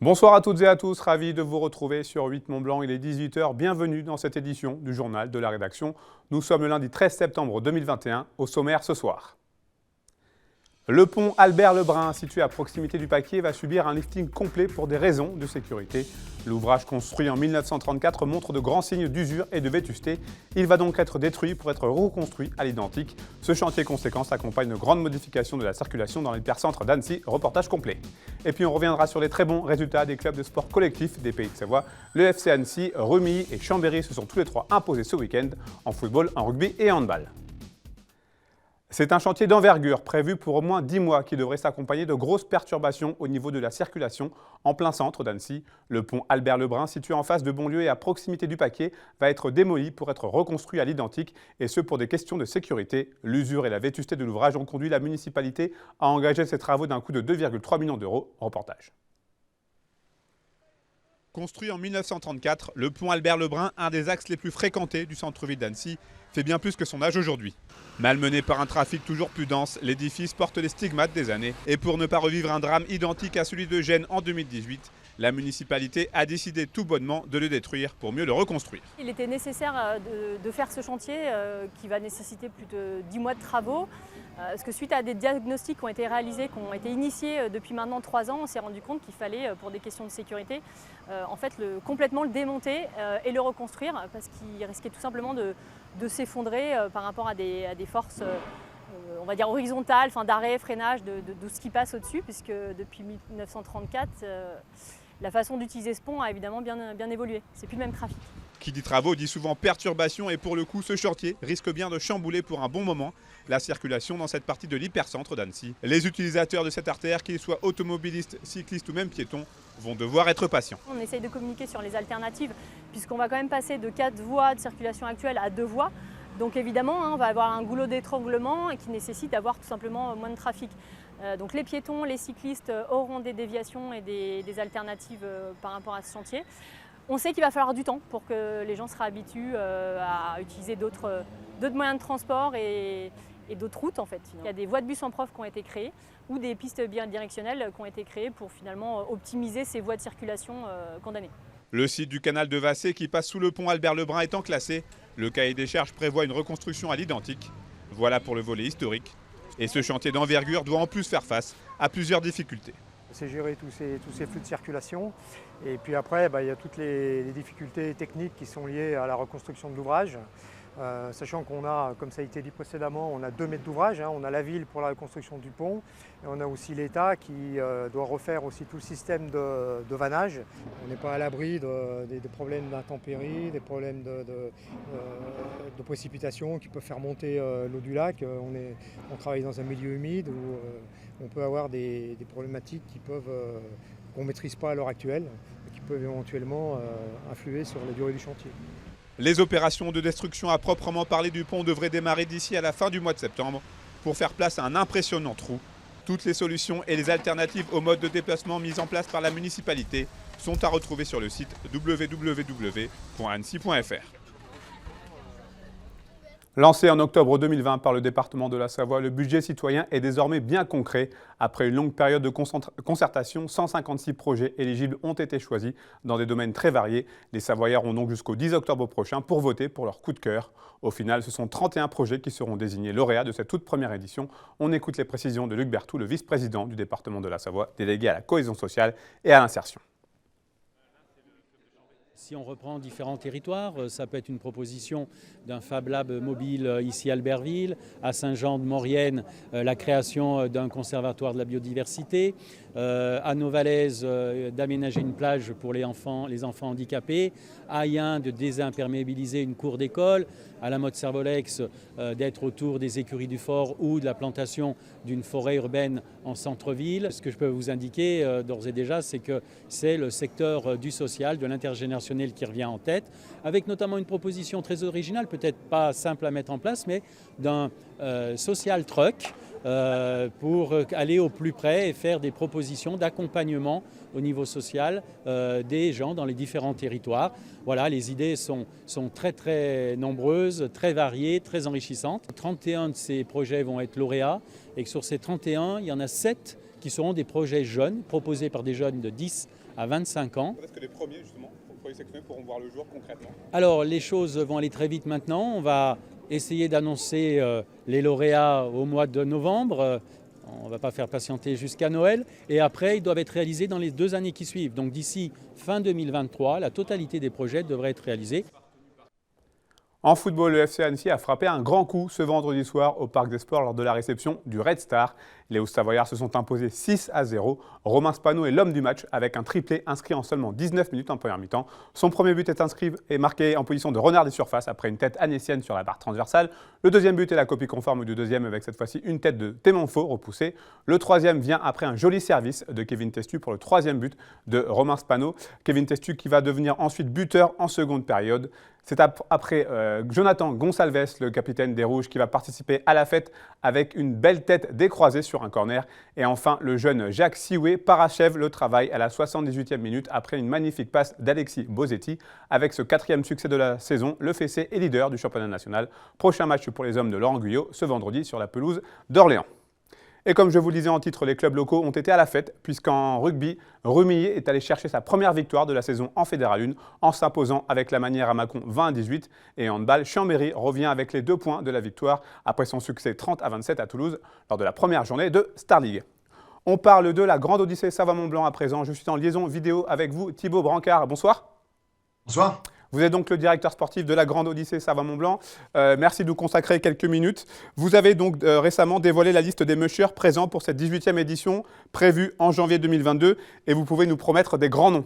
Bonsoir à toutes et à tous, ravi de vous retrouver sur 8 Mont-Blanc, il est 18 h, bienvenue dans cette édition du journal de la rédaction. Nous sommes le lundi 13 septembre 2021, au sommaire ce soir. Le pont Albert-Lebrun, situé à proximité du Paquier, va subir un lifting complet pour des raisons de sécurité. L'ouvrage construit en 1934 montre de grands signes d'usure et de vétusté. Il va donc être détruit pour être reconstruit à l'identique. Ce chantier conséquent s'accompagne de grandes modifications de la circulation dans l'hypercentre d'Annecy. Reportage complet. Et puis on reviendra sur les très bons résultats des clubs de sport collectifs des Pays de Savoie. Le FC Annecy, Remilly et Chambéry se sont tous les trois imposés ce week-end en football, en rugby et en handball. C'est un chantier d'envergure prévu pour au moins 10 mois qui devrait s'accompagner de grosses perturbations au niveau de la circulation en plein centre d'Annecy. Le pont Albert-Lebrun, situé en face de Bonlieu et à proximité du Paquier, va être démoli pour être reconstruit à l'identique, et ce pour des questions de sécurité. L'usure et la vétusté de l'ouvrage ont conduit la municipalité à engager ces travaux d'un coût de 2,3 millions d'euros. Reportage. Construit en 1934, le pont Albert-Lebrun, un des axes les plus fréquentés du centre-ville d'Annecy, fait bien plus que son âge aujourd'hui. Malmené par un trafic toujours plus dense, l'édifice porte les stigmates des années. Et pour ne pas revivre un drame identique à celui de Gênes en 2018, la municipalité a décidé tout bonnement de le détruire pour mieux le reconstruire. Il était nécessaire de faire ce chantier qui va nécessiter plus de 10 mois de travaux. Parce que suite à des diagnostics qui ont été réalisés, qui ont été initiés depuis maintenant 3 ans, on s'est rendu compte qu'il fallait, pour des questions de sécurité, en fait, complètement le démonter et le reconstruire, parce qu'il risquait tout simplement de s'effondrer par rapport à des forces on va dire horizontales, d'arrêt, freinage, de ce qui passe au-dessus, puisque depuis 1934, la façon d'utiliser ce pont a évidemment bien évolué. C'est plus le même trafic. Qui dit travaux dit souvent perturbation, et pour le coup, ce chantier risque bien de chambouler pour un bon moment la circulation dans cette partie de l'hypercentre d'Annecy. Les utilisateurs de cette artère, qu'ils soient automobilistes, cyclistes ou même piétons, vont devoir être patients. On essaye de communiquer sur les alternatives, puisqu'on va quand même passer de 4 voies de circulation actuelles à 2 voies. Donc évidemment, on va avoir un goulot d'étranglement qui nécessite d'avoir tout simplement moins de trafic. Donc les piétons, les cyclistes auront des déviations et des alternatives par rapport à ce chantier. On sait qu'il va falloir du temps pour que les gens se réhabituent à utiliser d'autres moyens de transport et d'autres routes en fait. Il y a des voies de bus en prof qui ont été créées ou des pistes bidirectionnelles qui ont été créées pour finalement optimiser ces voies de circulation condamnées. Le site du canal de Vassé qui passe sous le pont Albert-Lebrun étant classé, le cahier des charges prévoit une reconstruction à l'identique. Voilà pour le volet historique. Et ce chantier d'envergure doit en plus faire face à plusieurs difficultés. C'est gérer tous ces flux de circulation. Et puis après, il y a toutes les difficultés techniques qui sont liées à la reconstruction de l'ouvrage. Sachant qu'on a, comme ça a été dit précédemment, on a 2 mètres d'ouvrage. On a la ville pour la reconstruction du pont et on a aussi l'État qui doit refaire aussi tout le système de vannage. On n'est pas à l'abri des problèmes d'intempéries, des problèmes de précipitations qui peuvent faire monter l'eau du lac. On travaille dans un milieu humide où on peut avoir des problématiques qu'on ne maîtrise pas à l'heure actuelle et qui peuvent éventuellement influer sur la durée du chantier. Les opérations de destruction à proprement parler du pont devraient démarrer d'ici à la fin du mois de septembre pour faire place à un impressionnant trou. Toutes les solutions et les alternatives aux modes de déplacement mis en place par la municipalité sont à retrouver sur le site www.annecy.fr. Lancé en octobre 2020 par le département de la Savoie, le budget citoyen est désormais bien concret. Après une longue période de concertation, 156 projets éligibles ont été choisis dans des domaines très variés. Les Savoyards ont donc jusqu'au 10 octobre prochain pour voter pour leur coup de cœur. Au final, ce sont 31 projets qui seront désignés lauréats de cette toute première édition. On écoute les précisions de Luc Berthoud, le vice-président du département de la Savoie, délégué à la cohésion sociale et à l'insertion. Si on reprend différents territoires, ça peut être une proposition d'un Fab Lab mobile ici à Albertville, à Saint-Jean-de-Maurienne, la création d'un conservatoire de la biodiversité, à Novalaise d'aménager une plage pour les enfants handicapés, à Ayen de désimperméabiliser une cour d'école, à la Motte Servolex d'être autour des écuries du fort ou de la plantation d'une forêt urbaine en centre-ville. Ce que je peux vous indiquer d'ores et déjà, c'est que c'est le secteur du social, de l'intergénérationnel opérationnel qui revient en tête, avec notamment une proposition très originale, peut-être pas simple à mettre en place, mais d'un social truck pour aller au plus près et faire des propositions d'accompagnement au niveau social des gens dans les différents territoires. Voilà, les idées sont très très nombreuses, très variées, très enrichissantes. 31 de ces projets vont être lauréats et que sur ces 31, il y en a 7 qui seront des projets jeunes, proposés par des jeunes de 10 à 25 ans. Est-ce que les premiers, justement, pourront voir le jour concrètement? Alors, les choses vont aller très vite maintenant. On va essayer d'annoncer les lauréats au mois de novembre. On ne va pas faire patienter jusqu'à Noël. Et après, ils doivent être réalisés dans les 2 années qui suivent. Donc d'ici fin 2023, la totalité des projets devrait être réalisée. En football, le FC Annecy a frappé un grand coup ce vendredi soir au Parc des Sports lors de la réception du Red Star. Les Hauts-Savoyards se sont imposés 6-0. Romain Spano est l'homme du match avec un triplé inscrit en seulement 19 minutes en première mi-temps. Son premier but est marqué en position de renard des surfaces après une tête anécienne sur la barre transversale. Le deuxième but est la copie conforme du deuxième avec cette fois-ci une tête de Témonfo repoussée. Le troisième vient après un joli service de Kevin Testu pour le troisième but de Romain Spano. Kevin Testu qui va devenir ensuite buteur en seconde période. C'est après Jonathan Gonsalves, le capitaine des Rouges, qui va participer à la fête avec une belle tête décroisée sur un corner. Et enfin, le jeune Jacques Sioué parachève le travail à la 78e minute après une magnifique passe d'Alexis Bosetti. Avec ce 4e succès de la saison, le Fessé est leader du championnat national. Prochain match pour les hommes de Laurent Guyot ce vendredi sur la pelouse d'Orléans. Et comme je vous le disais en titre, les clubs locaux ont été à la fête puisqu'en rugby, Rumilly est allé chercher sa première victoire de la saison en Fédéral 1 en s'imposant avec la manière à Mâcon 20-18. Et en handball, Chambéry revient avec les 2 points de la victoire après son succès 30-27 à Toulouse lors de la première journée de Star League. On parle de la Grande Odyssée Savoie-Mont-Blanc à présent. Je suis en liaison vidéo avec vous, Thibaut Brancard. Bonsoir. Bonsoir. Vous êtes donc le directeur sportif de la Grande Odyssée Savoie-Mont-Blanc. Merci de nous consacrer quelques minutes. Vous avez donc récemment dévoilé la liste des mushers présents pour cette 18e édition prévue en janvier 2022 et vous pouvez nous promettre des grands noms.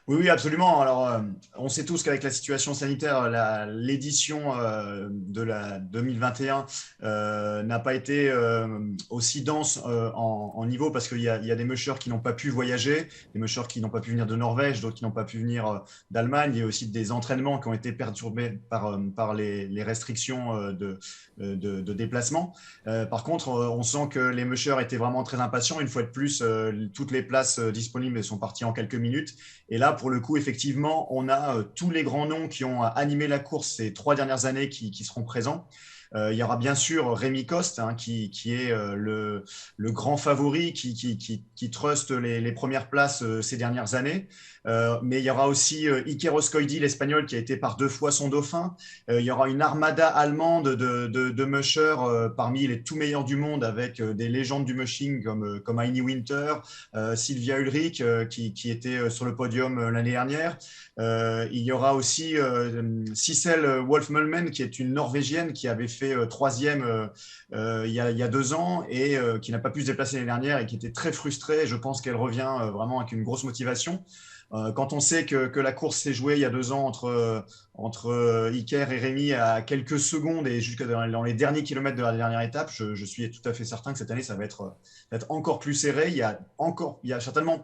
Oui, absolument. Alors, on sait tous qu'avec la situation sanitaire, l'édition de la 2021 n'a pas été aussi dense en niveau parce qu'il y a des mushers qui n'ont pas pu voyager, des mushers qui n'ont pas pu venir de Norvège, d'autres qui n'ont pas pu venir d'Allemagne. Il y a aussi des entraînements qui ont été perturbés par les restrictions de déplacement. Par contre, on sent que les mushers étaient vraiment très impatients. Une fois de plus, toutes les places disponibles sont parties en quelques minutes. Et là, pour le coup, effectivement, on a tous les grands noms qui ont animé la course ces 3 dernières années qui seront présents. Il y aura bien sûr Rémi Coste, qui est le grand favori, qui truste les premières places ces dernières années. Mais il y aura aussi Iker Oskoidi, l'Espagnol, qui a été par 2 fois son dauphin. Il y aura une armada allemande de mushers parmi les tout meilleurs du monde avec des légendes du mushing comme Heini Winter, Sylvia Ulrich qui était sur le podium l'année dernière. Il y aura aussi Sissel Wolf-Mulmen qui est une Norvégienne qui avait fait 3e il y a 2 ans et qui n'a pas pu se déplacer l'année dernière et qui était très frustrée. Je pense qu'elle revient vraiment avec une grosse motivation. Quand on sait que la course s'est jouée il y a 2 ans entre Iker et Rémi à quelques secondes et jusque dans les derniers kilomètres de la dernière étape, je suis tout à fait certain que cette année, ça va être encore plus serré. Il y a certainement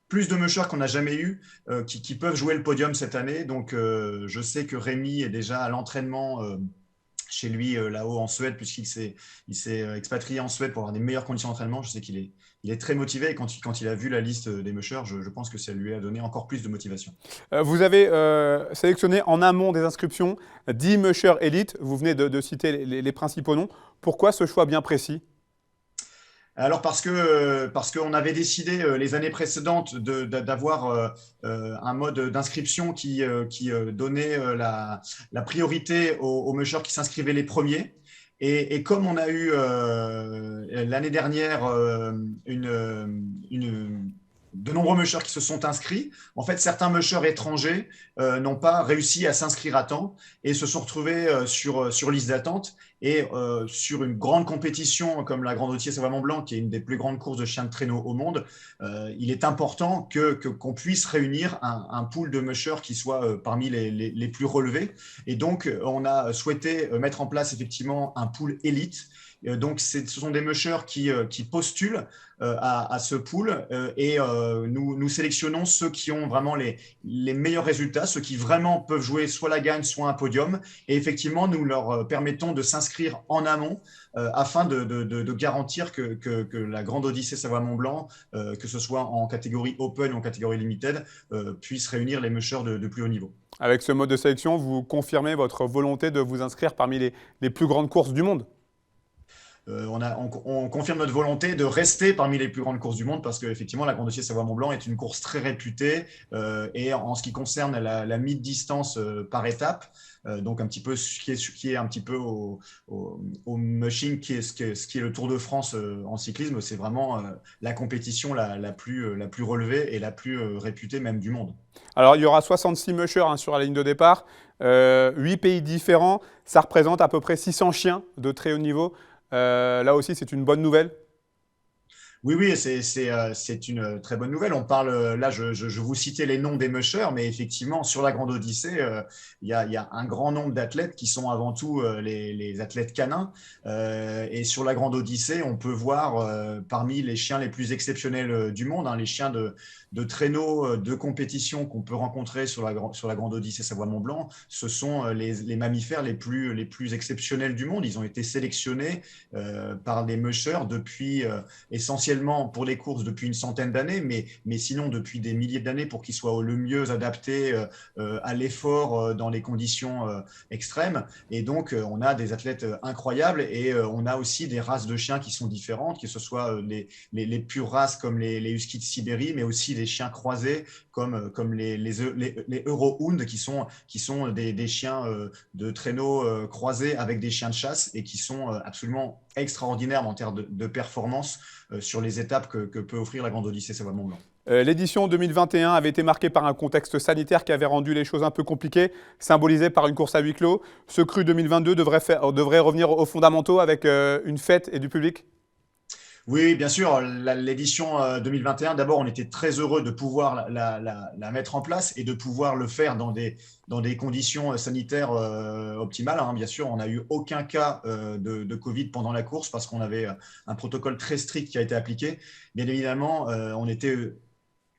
plus de mushers qu'on n'a jamais eu qui peuvent jouer le podium cette année. Donc, je sais que Rémi est déjà à l'entraînement chez lui là-haut en Suède, puisqu'il s'est expatrié en Suède pour avoir des meilleures conditions d'entraînement. Je sais qu'il est très motivé et quand il a vu la liste des mushers, je pense que ça lui a donné encore plus de motivation. Vous avez sélectionné en amont des inscriptions 10 mushers élites. Vous venez de citer les principaux noms. Pourquoi ce choix bien précis ? Alors parce qu'on avait décidé les années précédentes d'avoir un mode d'inscription qui donnait la priorité aux mushers qui s'inscrivaient les premiers. Et comme on a eu l'année dernière de nombreux mushers qui se sont inscrits, en fait, certains mushers étrangers n'ont pas réussi à s'inscrire à temps et se sont retrouvés sur liste d'attente. Et sur une grande compétition comme la Grande Odyssée Savoie-Mont-Blanc, qui est une des plus grandes courses de chiens de traîneau au monde, il est important qu'on puisse réunir un pool de mushers qui soit parmi les plus relevés. Et donc, on a souhaité mettre en place effectivement un pool élite Donc, ce sont des mushers qui postulent à ce pool et nous sélectionnons ceux qui ont vraiment les meilleurs résultats, ceux qui vraiment peuvent jouer soit la gagne, soit un podium. Et effectivement, nous leur permettons de s'inscrire en amont afin de garantir que la Grande Odyssée Savoie-Mont-Blanc, que ce soit en catégorie Open ou en catégorie Limited, puisse réunir les mushers de plus haut niveau. Avec ce mode de sélection, vous confirmez votre volonté de vous inscrire parmi les plus grandes courses du monde? On confirme notre volonté de rester parmi les plus grandes courses du monde parce qu'effectivement, la Grande Odyssée Savoie-Mont-Blanc est une course très réputée et en ce qui concerne la mi-distance par étape, donc un petit peu ce qui est un petit peu au mushing, ce qui est le Tour de France en cyclisme, c'est vraiment la compétition la plus relevée et la plus réputée même du monde. Alors, il y aura 66 mushers sur la ligne de départ, 8 pays différents, ça représente à peu près 600 chiens de très haut niveau. Là aussi, c'est une bonne nouvelle. Oui, c'est une très bonne nouvelle. On parle, là, je vous citais les noms des mushers, mais effectivement, sur la Grande Odyssée, il y a un grand nombre d'athlètes qui sont avant tout les athlètes canins. Et sur la Grande Odyssée, on peut voir parmi les chiens les plus exceptionnels du monde, les chiens de traîneau de compétition qu'on peut rencontrer sur la Grande Odyssée Savoie-Mont-Blanc, ce sont les mammifères les plus exceptionnels du monde. Ils ont été sélectionnés par les mushers depuis essentiellement pour les courses depuis une centaine d'années, mais sinon depuis des milliers d'années pour qu'ils soient le mieux adaptés à l'effort dans les conditions extrêmes. Et donc, on a des athlètes incroyables et on a aussi des races de chiens qui sont différentes, que ce soit les pures races comme les huskies de Sibérie, mais aussi des chiens croisés comme les Eurohound qui sont des chiens de traîneau croisés avec des chiens de chasse et qui sont absolument extraordinaires en termes de performance sur les étapes que peut offrir la Grande Odyssée Savoie-Mont-Blanc. L'édition 2021 avait été marquée par un contexte sanitaire qui avait rendu les choses un peu compliquées, symbolisé par une course à huis clos. Ce cru 2022 devrait revenir aux fondamentaux avec une fête et du public? Oui, bien sûr. L'édition 2021, d'abord, on était très heureux de pouvoir la mettre en place et de pouvoir le faire dans des conditions sanitaires optimales. Bien sûr, on n'a eu aucun cas de Covid pendant la course parce qu'on avait un protocole très strict qui a été appliqué. Bien évidemment, on était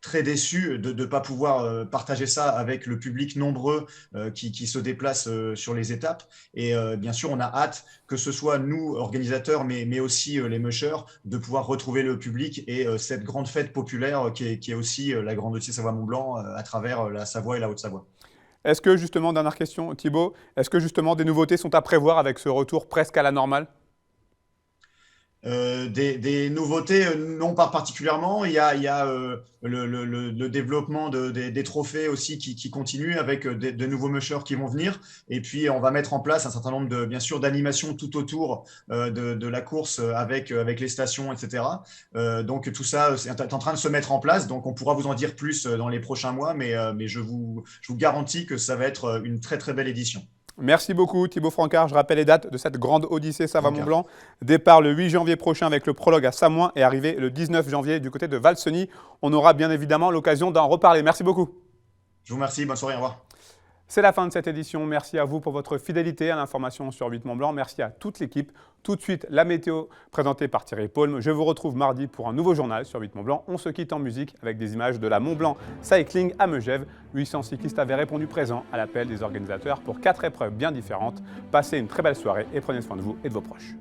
très déçu de ne pas pouvoir partager ça avec le public nombreux qui se déplace sur les étapes. Et bien sûr, on a hâte que ce soit nous, organisateurs, mais aussi les mushers, de pouvoir retrouver le public et cette grande fête populaire qui est aussi la Grande Odyssée Savoie-Mont-Blanc à travers la Savoie et la Haute-Savoie. Est-ce que justement, dernière question Thibaut, est-ce que justement des nouveautés sont à prévoir avec ce retour presque à la normale? Des nouveautés, non pas particulièrement. Il y a le développement des trophées aussi qui continue avec de nouveaux mushers qui vont venir. Et puis, on va mettre en place un certain nombre bien sûr, d'animations tout autour de la course avec les stations, etc. Donc, tout ça est en train de se mettre en place. Donc, on pourra vous en dire plus dans les prochains mois, mais je vous garantis que ça va être une très, très belle édition. Merci beaucoup Thibaut Francard. Je rappelle les dates de cette Grande Odyssée Savoie-Mont-Blanc. Départ le 8 janvier prochain avec le prologue à Samoin et arrivée le 19 janvier du côté de Valseny. On aura bien évidemment l'occasion d'en reparler. Merci beaucoup. Je vous remercie. Bonne soirée. Au revoir. C'est la fin de cette édition. Merci à vous pour votre fidélité à l'information sur 8 Mont-Blanc. Merci à toute l'équipe. Tout de suite, la météo présentée par Thierry Paulme. Je vous retrouve mardi pour un nouveau journal sur 8 Mont-Blanc. On se quitte en musique avec des images de la Mont-Blanc Cycling à Megève. 800 cyclistes avaient répondu présent à l'appel des organisateurs pour 4 épreuves bien différentes. Passez une très belle soirée et prenez soin de vous et de vos proches.